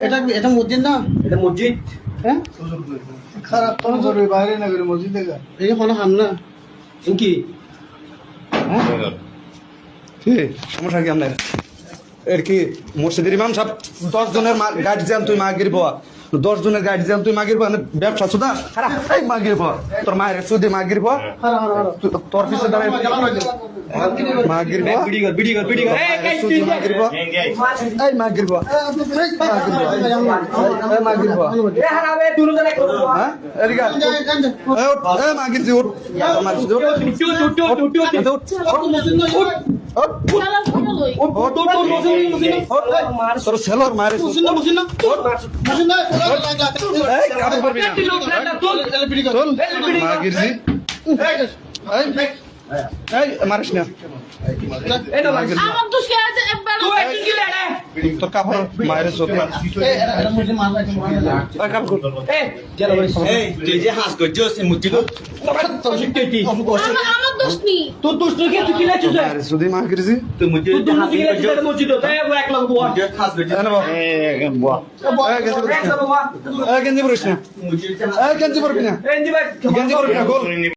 এটা এটা মসজিদ না? এটা মসজিদ। হ্যাঁ খারাপ কাম করবে বাইরে না করে মসজিদ দেখা এই কোনো হাম না কি সমস্যা কি আপনার এর কি মসজিদের ইমাম সাহেব 10 জনের গার্জিয়ান তুই মাগির বাবা 10 জনের গার্জিয়ান তুই মাগির বাবা ব্যবসা সুদা খারাপ এই মাগির বাবা তোর মায়ের সুদে মাগির বাবা তোর পিছে দাঁড়ায় মাগির বাবা বিড়ি কর এই সুদে মাগির বাবা এই মাগির বাবা এই মাগির বাবা এ হারাবে দুনো জনে করব। হ্যাঁ এদিকে এই মাগির জি উঠ মার সুদে উঠ তোর সেলর মারে মাগির জি মারিস না তোর কাপড় মায়ের চোখে তুই যে হাস করছিস মসজিদ আমার দোষ নেই। তোর দোষ কি তুই কি লাইছিস? মায়ের সুদি মাগির জি তুই মসজিদ হাস করছিস মসজিদ তাই এক লাখ বল হাস করছিস গেঞ্জি পরিস না গেঞ্জি পরবি না এই জি ভাই গেঞ্জি পরবি না গোল